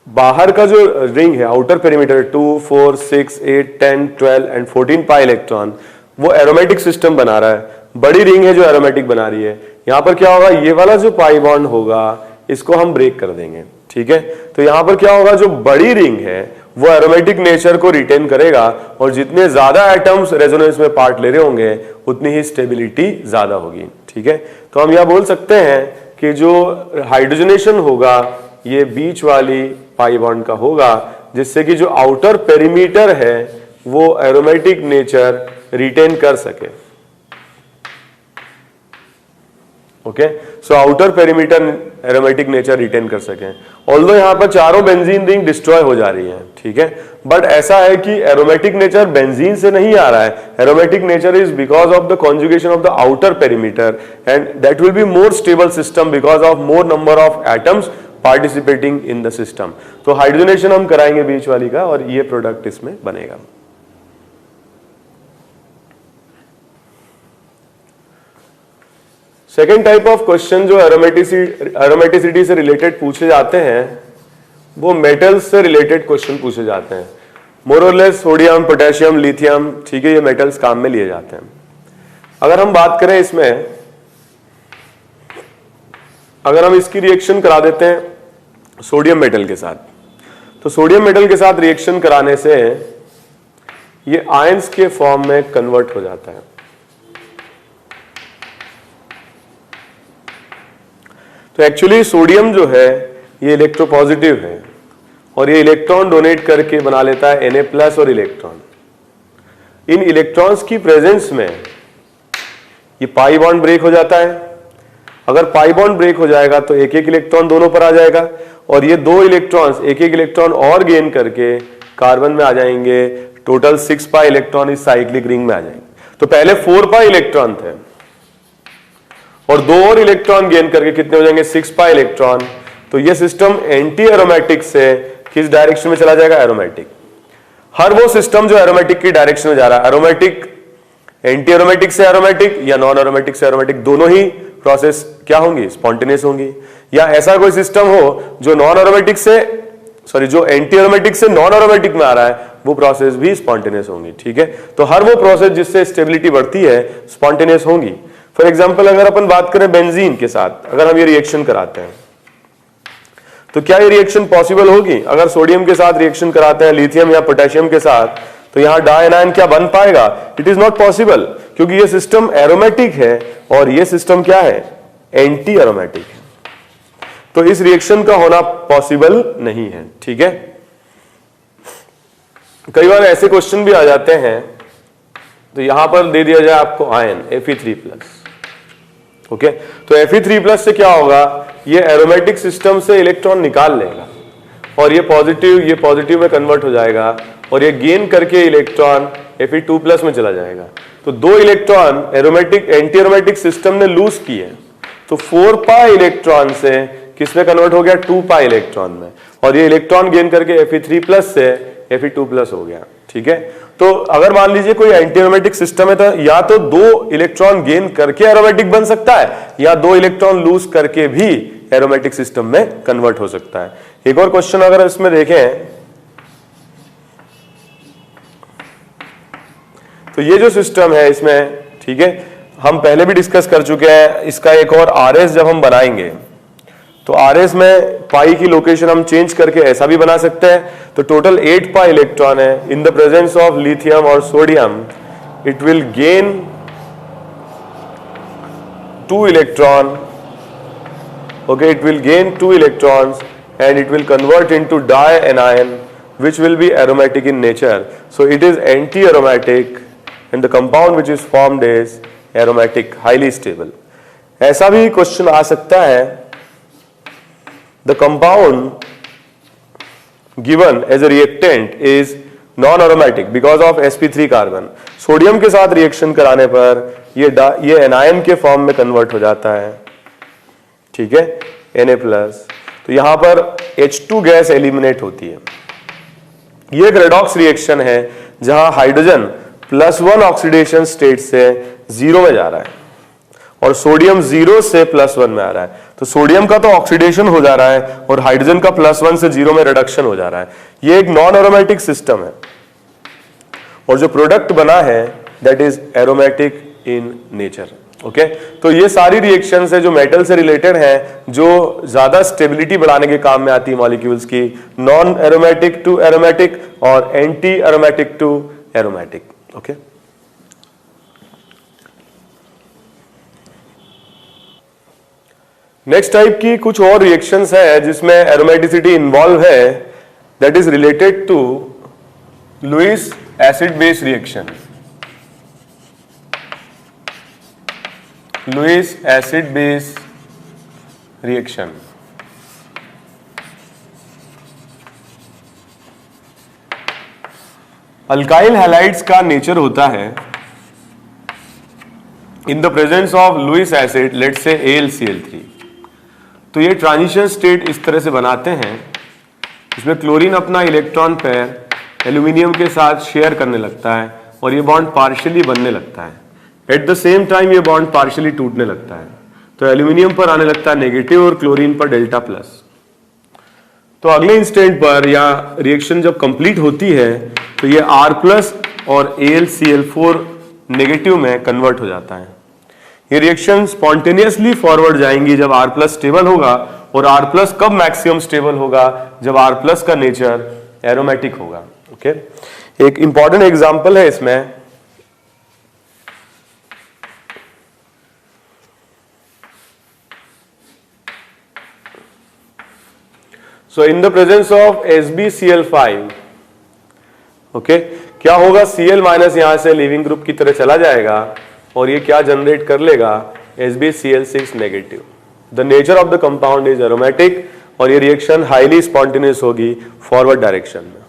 बाहर का जो रिंग है outer perimeter 2, 4, 6, 8, 10, 12 and 14 pi electron वो एरोमेटिक सिस्टम बना रहा है। बड़ी रिंग है जो एरोमेटिक बना रही है। यहां पर क्या होगा, ये वाला जो पाई बॉन्ड होगा इसको हम ब्रेक कर देंगे, ठीक है। तो यहां पर क्या होगा, जो बड़ी रिंग है वो एरोमेटिक नेचर को रिटेन करेगा और जितने ज्यादा एटम्स रेजोनेंस में पार्ट ले रहे होंगे उतनी ही स्टेबिलिटी ज्यादा होगी, ठीक है। तो हम यह बोल सकते हैं कि जो हाइड्रोजनेशन होगा ये बीच वाली पाई बॉन्ड का होगा, जिससे कि जो आउटर पेरीमीटर है वो एरोमेटिक नेचर रिटेन कर सके। Okay, so outer perimeter aromatic nature retain कर सके। ऑल्दो यहां पर चारों बेंजीन रिंग डिस्ट्रॉय हो जा रही है, ठीक है, बट ऐसा है कि एरोमेटिक नेचर बेंजीन से नहीं आ रहा है। Aromatic nature is because of the conjugation of the outer perimeter and that will be more stable system because of more number of atoms participating in the system. तो हाइड्रोजनेशन हम कराएंगे बीच वाली का और ये प्रोडक्ट इसमें बनेगा। सेकेंड टाइप ऑफ क्वेश्चन जो एरोमेटिसिटी से रिलेटेड पूछे जाते हैं वो मेटल्स से रिलेटेड क्वेश्चन पूछे जाते हैं। मोर और लेस सोडियम, पोटेशियम, लिथियम, ठीक है, ये मेटल्स काम में लिए जाते हैं। अगर हम बात करें इसमें, अगर हम इसकी रिएक्शन करा देते हैं सोडियम मेटल के साथ, तो सोडियम मेटल के साथ रिएक्शन कराने से ये आयंस के फॉर्म में कन्वर्ट हो जाता है। तो एक्चुअली सोडियम जो है ये इलेक्ट्रोपॉजिटिव है और ये इलेक्ट्रॉन डोनेट करके बना लेता है Na+ और इलेक्ट्रॉन। इन इलेक्ट्रॉन्स की प्रेजेंस में ये पाई बॉन्ड ब्रेक हो जाता है। अगर पाई बॉन्ड ब्रेक हो जाएगा तो एक एक इलेक्ट्रॉन दोनों पर आ जाएगा और ये दो इलेक्ट्रॉन्स एक एक इलेक्ट्रॉन और गेन करके कार्बन में आ जाएंगे। टोटल 6 पाई इलेक्ट्रॉन इस साइक्लिक रिंग में आ जाएंगे। तो पहले 4 पाई इलेक्ट्रॉन थे और दो और इलेक्ट्रॉन गेन करके कितने हो जाएंगे, 6 पाई इलेक्ट्रॉन। तो ये सिस्टम एंटी एरोमेटिक से किस डायरेक्शन में चला जाएगा, एरोमेटिक। हर वो सिस्टम जो एरोमेटिक की डायरेक्शन में जा रहा है, एरोमेटिक, एंटी एरोमेटिक से एरोमेटिक या नॉन एरोमेटिक से एरोमेटिक, दोनों ही प्रोसेस क्या होंगी, स्पॉन्टेनियस होंगी। या ऐसा कोई सिस्टम हो जो नॉन एरोमेटिक से जो एंटी एरोमेटिक से नॉन एरोमेटिक में आ रहा है, वो प्रोसेस भी स्पॉन्टेनियस होंगी, ठीक है। तो हर वो प्रोसेस जिससे स्टेबिलिटी बढ़ती है स्पॉन्टेनियस होंगी। फॉर एग्जाम्पल अगर अपन बात करें बेंजीन के साथ, अगर हम ये रिएक्शन कराते हैं तो क्या ये रिएक्शन पॉसिबल होगी? अगर सोडियम के साथ रिएक्शन कराते हैं लिथियम या पोटेशियम के साथ, तो यहां डायनाइन क्या बन पाएगा? इट इज नॉट पॉसिबल, क्योंकि ये सिस्टम एरोमेटिक है और ये सिस्टम क्या है, एंटी एरोमेटिक है। तो इस रिएक्शन का होना पॉसिबल नहीं है, ठीक है। कई बार ऐसे क्वेश्चन भी आ जाते हैं, तो यहां पर दे दिया जाए आपको आयन Fe3+, ओके। तो Fe3+ से क्या होगा, ये एरोमेटिक सिस्टम से इलेक्ट्रॉन निकाल लेगा और ये पॉजिटिव में कन्वर्ट हो जाएगा और ये गेन करके इलेक्ट्रॉन Fe2+ में चला जाएगा। तो दो electron aromatic anti aromatic system ने लूज किए, तो 4 पाई इलेक्ट्रॉन से किसमें कन्वर्ट हो गया, 2 पाई इलेक्ट्रॉन में, और ये इलेक्ट्रॉन गेन करके Fe3+ से Fe2+ हो गया, ठीक है। तो अगर मान लीजिए कोई एंटी एरोमेटिक सिस्टम है तो या तो दो इलेक्ट्रॉन गेन करके एरोमेटिक बन सकता है या दो इलेक्ट्रॉन लूज करके भी एरोमेटिक सिस्टम में कन्वर्ट हो सकता है। एक और क्वेश्चन अगर इसमें देखें, तो ये जो सिस्टम है इसमें, ठीक है, हम पहले भी डिस्कस कर चुके हैं, इसका एक और RS जब हम बनाएंगे तो RS में पाई की लोकेशन हम चेंज करके ऐसा भी बना सकते हैं। तो टोटल 8 पाई इलेक्ट्रॉन है। In the presence of lithium और sodium it will gain 2 electron, okay, it will gain 2 electrons and it will convert into dianion which will be aromatic in nature. So it is anti-aromatic and the compound which is formed is aromatic, highly stable. ऐसा भी क्वेश्चन आ सकता है, the compound given as a reactant is non-aromatic because of sp3 carbon. Sodium के साथ रिएक्शन कराने पर ये एनायन के फॉर्म में कन्वर्ट हो जाता है, ठीक है, Na+। तो यहां पर H2 गैस एलिमिनेट होती है। ये एक रेडॉक्स रिएक्शन है जहां हाइड्रोजन +1 ऑक्सीडेशन स्टेट से 0 में जा रहा है और सोडियम 0 से +1 में आ रहा है। तो सोडियम का तो ऑक्सीडेशन हो जा रहा है और हाइड्रोजन का +1 से 0 में रिडक्शन हो जा रहा है। ये एक नॉन एरोमेटिक सिस्टम है और जो प्रोडक्ट बना है that is aromatic in nature. Okay, तो ये सारी रिएक्शंस है जो मेटल से रिलेटेड हैं, जो ज्यादा स्टेबिलिटी बढ़ाने के काम में आती है मॉलिक्यूल्स की, नॉन एरोमेटिक टू एरोमेटिक और anti aromatic to aromatic. Okay, next type की कुछ और रिएक्शंस है जिसमें एरोमेटिसिटी इन्वॉल्व है, that is related to Lewis acid base reaction. Lewis acid base reaction alkyl halides का नेचर होता है in the presence of Lewis acid, let's say AlCl3। तो ये ट्रांजिशन स्टेट इस तरह से बनाते हैं, इसमें क्लोरीन अपना इलेक्ट्रॉन पेयर एल्यूमिनियम के साथ शेयर करने लगता है और ये बॉन्ड पार्शियली बनने लगता है। एट द सेम टाइम ये बॉन्ड पार्शियली टूटने लगता है, तो एल्यूमिनियम पर आने लगता है नेगेटिव और क्लोरीन पर डेल्टा प्लस। तो अगले इंस्टेंट पर या रिएक्शन जब कंप्लीट होती है तो ये R+ और AlCl4 नेगेटिव में कन्वर्ट हो जाता है। ये रिएक्शन स्पॉन्टेनियसली फॉरवर्ड जाएंगी जब R+ स्टेबल होगा, और R+ कब मैक्सिमम स्टेबल होगा, जब R+ का नेचर एरोमेटिक होगा। ओके, एक इंपॉर्टेंट एग्जांपल है इसमें, so in the presence of SbCl5, okay, क्या होगा, Cl- यहां से लिविंग ग्रुप की तरह चला जाएगा और ये क्या जनरेट कर लेगा, SbCl6 negative. The nature of the compound is aromatic और ये रिएक्शन हाईली स्पॉन्टेनियस होगी फॉरवर्ड डायरेक्शन में।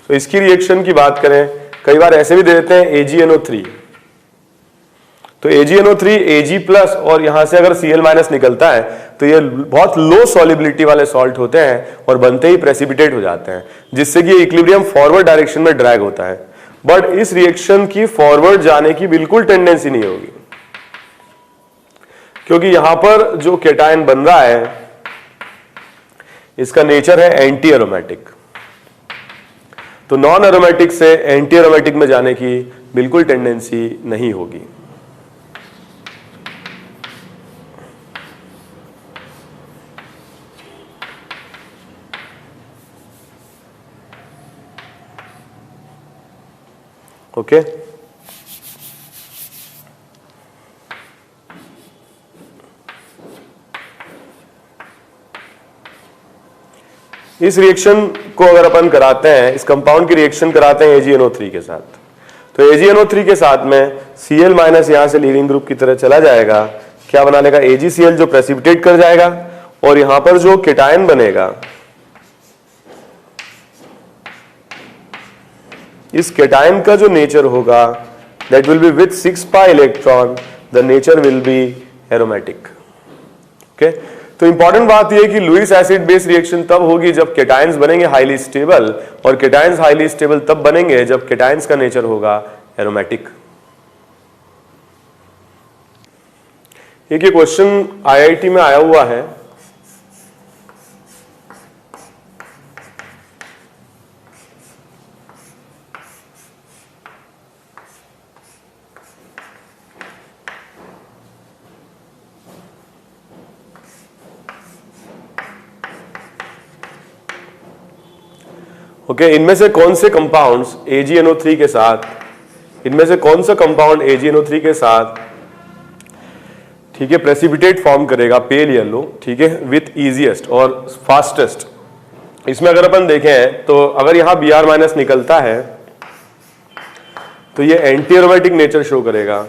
तो इसकी रिएक्शन की बात करें, कई बार ऐसे भी दे देते हैं AgNO3। तो AgNO3 Ag+ और यहां से अगर Cl- निकलता है तो ये बहुत लो सॉलिबिलिटी वाले सॉल्ट होते हैं और बनते ही प्रेसिपिटेट हो जाते हैं, जिससे कि इक्विलिब्रियम फॉरवर्ड डायरेक्शन में ड्रैग होता है। बट इस रिएक्शन की फॉरवर्ड जाने की बिल्कुल टेंडेंसी नहीं होगी, क्योंकि यहां पर जो केटायन बन रहा है इसका नेचर है एंटी एरोमेटिक। तो नॉन एरोमेटिक से एंटी एरोमेटिक में जाने की बिल्कुल टेंडेंसी नहीं होगी। ओके, इस रिएक्शन को अगर अपन कराते हैं, इस कंपाउंड की रिएक्शन कराते हैं AgNO3 के साथ, तो AgNO3 के साथ में Cl- यहां से लीविंग ग्रुप की तरह चला जाएगा, क्या बना लेगा, AgCl जो प्रेसिपिटेट कर जाएगा, और यहां पर जो केटायन बनेगा इस केटायन का जो नेचर होगा that will B with 6 pi electron, the nature will be aromatic. Okay, तो इंपॉर्टेंट बात यह है कि लुईस एसिड बेस रिएक्शन तब होगी जब केटायंस बनेंगे हाईली स्टेबल, और केटायंस हाईली स्टेबल तब बनेंगे जब केटायंस का नेचर होगा एरोमेटिक। एक ये क्वेश्चन IIT में आया हुआ है, ओके, इनमें से कौन से कंपाउंड्स AgNO3 के साथ, इनमें से कौन सा कंपाउंड AgNO3 के साथ, ठीक है, प्रेसिपिटेट फॉर्म करेगा पेल येलो, ठीक है, विथ इजीएस्ट और फास्टेस्ट। इसमें अगर अपन देखें तो अगर यहां Br- निकलता है तो ये एंटी एरोमेटिक नेचर शो करेगा,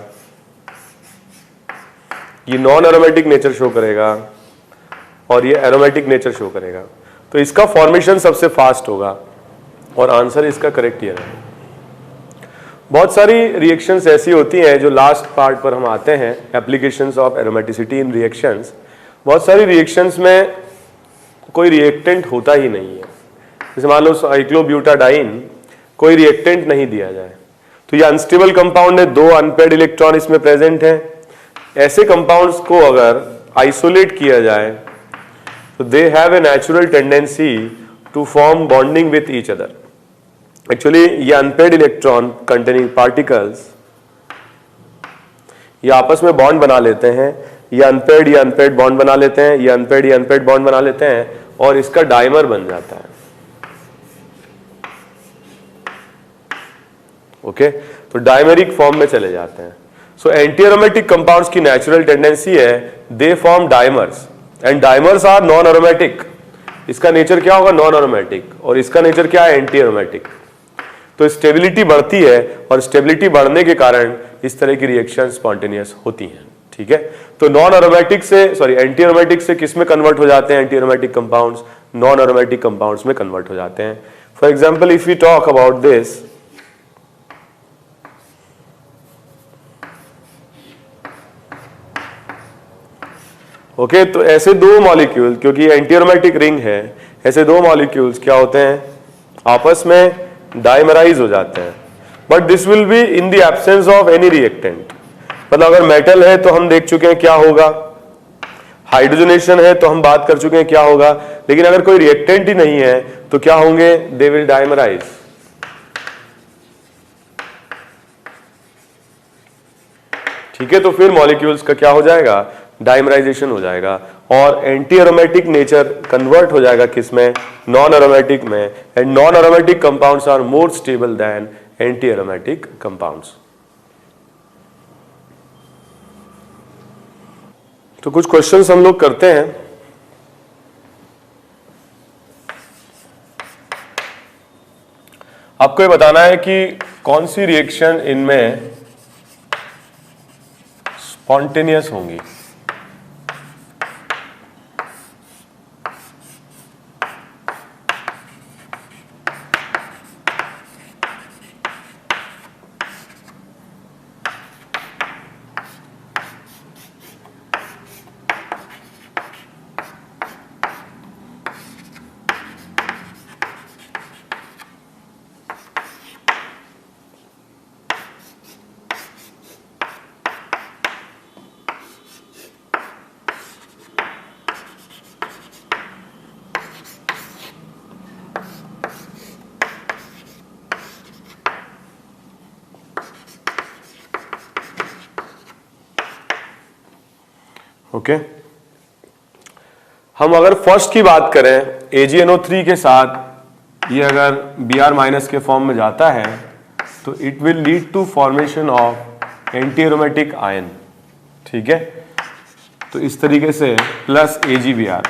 ये नॉन एरोमेटिक नेचर शो करेगा और ये एरोमेटिक नेचर शो करेगा। तो इसका फॉर्मेशन सबसे फास्ट होगा और आंसर इसका करेक्ट ये है। बहुत सारी रिएक्शंस ऐसी होती हैं जो लास्ट पार्ट पर हम आते हैं, applications of aromaticity in reactions. बहुत सारी रिएक्शंस में कोई रिएक्टेंट होता ही नहीं है। जैसे मान लो साइक्लोब्यूटाडाइन, कोई रिएक्टेंट नहीं दिया जाए तो ये अनस्टेबल कंपाउंड है, 2 अनपेयर्ड इलेक्ट्रॉन इसमें प्रेजेंट है। ऐसे कंपाउंड्स को अगर आइसोलेट किया जाए तो they have a natural tendency to form bonding with each other. Actually ये अनपेयर्ड इलेक्ट्रॉन कंटेनिंग पार्टिकल्स ये आपस में बॉन्ड बना लेते हैं, ये अनपेयर्ड बॉन्ड बना लेते हैं, ये अनपेयर्ड बॉन्ड बना लेते हैं और इसका डाइमर बन जाता है। ओके, तो डाइमेरिक फॉर्म में चले जाते हैं। सो एंटी एरोमेटिक कंपाउंड्स की नेचुरल टेंडेंसी है they form dimers and dimers are non aromatic. इसका नेचर क्या होगा? नॉन एरोमेटिक, और इसका नेचर क्या है? Anti aromatic. तो स्टेबिलिटी बढ़ती है और स्टेबिलिटी बढ़ने के कारण इस तरह की रिएक्शन स्पॉन्टेनियस होती हैं। ठीक है, तो नॉन एरोमेटिक से एंटी एरोमेटिक से किस में कन्वर्ट हो जाते हैं? Anti aromatic compounds non aromatic compounds में कन्वर्ट हो जाते हैं। For example if you talk about this, okay, तो ऐसे दो मॉलिक्यूल, क्योंकि एंटी एरोमेटिक रिंग है, ऐसे दो मॉलिक्यूल्स क्या होते हैं? आपस में डाइमराइज हो जाते हैं। But this will be in the absence of any reactant. मतलब अगर मेटल है तो हम देख चुके हैं क्या होगा, हाइड्रोजनेशन है तो हम बात कर चुके हैं क्या होगा, लेकिन अगर कोई रिएक्टेंट ही नहीं है तो क्या होंगे? They will dimerise. ठीक है, तो फिर मॉलिक्यूल्स का क्या हो जाएगा? डाइमराइजेशन हो जाएगा और एंटी एरोमेटिक नेचर कन्वर्ट हो जाएगा किसमें? नॉन एरोमेटिक में। And non aromatic compounds are more stable than anti aromatic compounds. तो कुछ क्वेश्चंस हम लोग करते हैं। आपको ये बताना है कि कौन सी रिएक्शन इनमें स्पॉन्टेनियस होंगी। ओके, हम अगर फर्स्ट की बात करें, AgNO3 के साथ ये अगर Br- के फॉर्म में जाता है तो it will lead to formation of anti aromatic ion. ठीक है, तो इस तरीके से प्लस AgBr।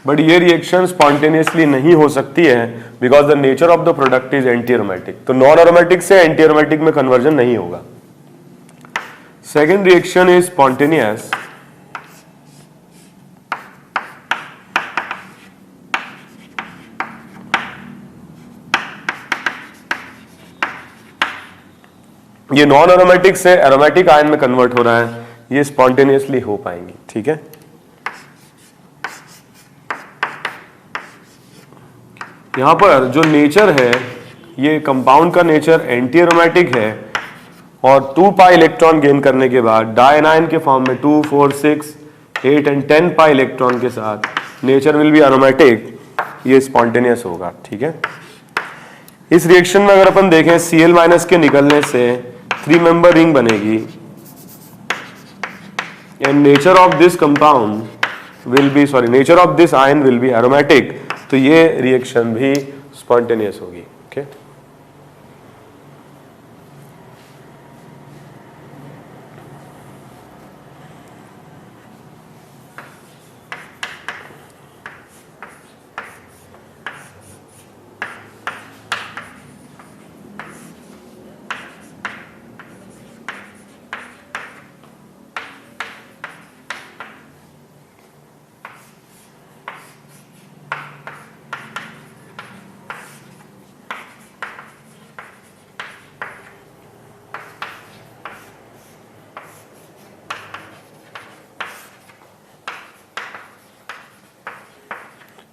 बट ये रिएक्शन स्पॉन्टेनियसली नहीं हो सकती है because the nature of the product is anti aromatic. तो नॉन एरोमेटिक से एंटी एरोमेटिक में कन्वर्जन नहीं होगा। Second reaction is spontaneous. ये नॉन एरोमेटिक से एरोमेटिक आयन में कन्वर्ट हो रहा है, ये स्पॉन्टेनियसली हो पाएंगी। ठीक है, यहां पर जो नेचर है, ये कंपाउंड का नेचर एंटी एरोमेटिक है और 2 पाई इलेक्ट्रॉन गेन करने के बाद डायनाइन के फॉर्म में 2, 4, 6, 8 एंड 10 पाई इलेक्ट्रॉन के साथ नेचर विल बी एरोमेटिक, ये स्पॉन्टेनियस होगा। ठीक है, इस रिएक्शन में अगर अपन देखें Cl- के निकलने से 3 मेंबर रिंग बनेगी and nature of this compound will be nature of this ion will be aromatic. तो ये रिएक्शन भी स्पॉन्टेनियस होगी। ओके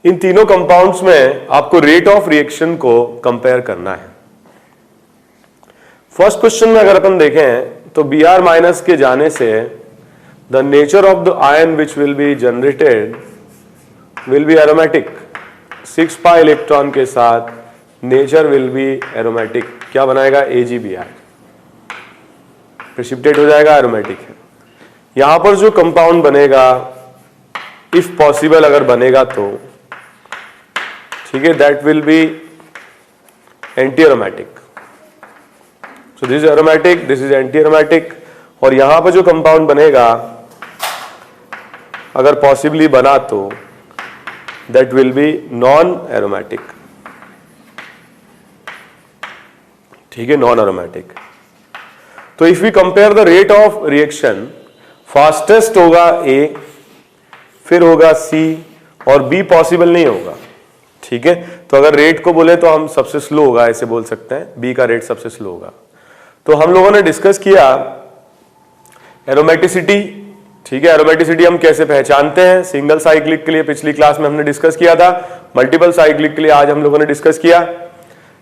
इन तीनों कंपाउंड्स में आपको रेट ऑफ रिएक्शन को कंपेयर करना है। फर्स्ट क्वेश्चन में अगर अपन देखें तो Br माइनस के जाने से the nature of the ion which will be generated will be aromatic. 6 pi electron के साथ नेचर विल बी एरोमेटिक। क्या बनाएगा? AgBr, प्रेसिपिटेट हो जाएगा, एरोमेटिक है। यहां पर जो कंपाउंड बनेगा, इफ पॉसिबल अगर बनेगा तो ठीक है, that will be anti aromatic. So this is aromatic, this is anti aromatic. और यहां पर जो कंपाउंड बनेगा अगर पॉसिबली बना तो that will be non aromatic. ठीक है, नॉन एरोमेटिक। तो if we compare the rate of reaction, fastest होगा A, फिर होगा C और B पॉसिबल नहीं होगा। ठीक है, तो अगर रेट को बोले तो हम सबसे स्लो होगा, ऐसे बोल सकते हैं, B का रेट सबसे स्लो होगा। तो हम लोगों ने डिस्कस किया एरोमेटिसिटी। ठीक है, एरोमेटिसिटी हम कैसे पहचानते हैं? सिंगल साइक्लिक के लिए पिछली क्लास में हमने डिस्कस किया था, मल्टीपल साइक्लिक के लिए आज हम लोगों ने डिस्कस किया।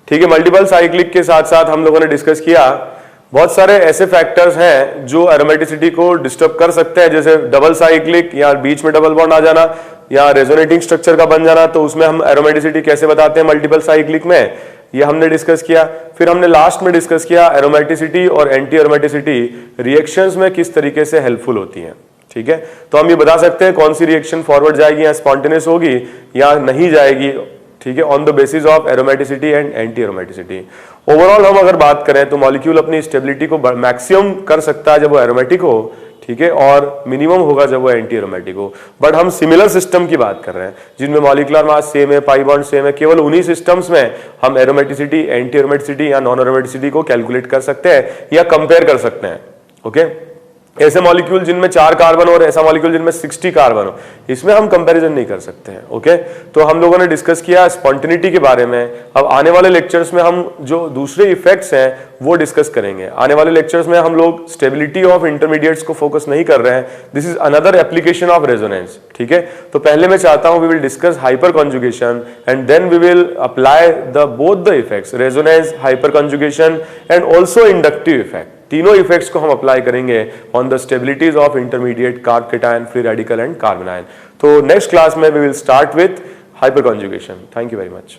ठीक है, मल्टीपल साइक्लिक के साथ साथ हम लोगों ने डिस्कस किया बहुत सारे ऐसे फैक्टर्स हैं जो एरोमेटिसिटी को डिस्टर्ब कर सकते हैं, जैसे डबल साइक्लिक या बीच में डबल बॉन्ड आ जाना या रेजोनेटिंग स्ट्रक्चर का बन जाना। तो उसमें हम एरोमेटिसिटी कैसे बताते हैं मल्टीपल साइक्लिक में, ये हमने डिस्कस किया। फिर हमने लास्ट में डिस्कस किया एरोमेटिसिटी और एंटी एरोमेटिसिटी रिएक्शंस में किस तरीके से हेल्पफुल होती हैं। ठीक है, तो हम ये बता सकते हैं कौन सी रिएक्शन फॉरवर्ड जाएगी या स्पॉन्टेनियस होगी या नहीं जाएगी। ठीक है, on the basis of aromaticity and anti aromaticity. Overall हम अगर बात करें तो मॉलिक्यूल अपनी स्टेबिलिटी को मैक्सिमम कर सकता है जब वो एरोमेटिक हो, ठीक है, और मिनिमम होगा जब वो एंटी एरोमेटिक हो। बट हम सिमिलर सिस्टम की बात कर रहे हैं जिनमें मॉलिक्यूलर मास सेम है, पाई बॉन्ड सेम है, केवल उन्हीं सिस्टम्स में हम एरोमेटिसिटी, एंटी एरोमेटिसिटी या नॉन एरोमेटिसिटी को कैलकुलेट कर सकते हैं या कंपेयर कर सकते हैं। ओके, ऐसे मॉलिक्यूल जिनमें 4 कार्बन और ऐसा मॉलिक्यूल जिनमें 60 कार्बन हो, इसमें हम कंपैरिजन नहीं कर सकते हैं। ओके, तो हम लोगों ने डिस्कस किया स्पॉन्टेनिटी के बारे में। अब आने वाले लेक्चर्स में हम जो दूसरे इफेक्ट्स हैं वो डिस्कस करेंगे। आने वाले लेक्चर्स में हम लोग स्टेबिलिटी ऑफ इंटरमीडिएट्स को फोकस नहीं कर रहे हैं, this is another application of resonance. ठीक है, तो पहले मैं चाहता हूं we will discuss hyperconjugation and then we will apply the both the effects, resonance, hyperconjugation and also inductive effect. तीनों इफेक्ट्स को हम अप्लाई करेंगे on the stabilities of intermediate carbocation, free radical and carbanion. तो नेक्स्ट क्लास में we will start with hyper conjugation. Thank you very much.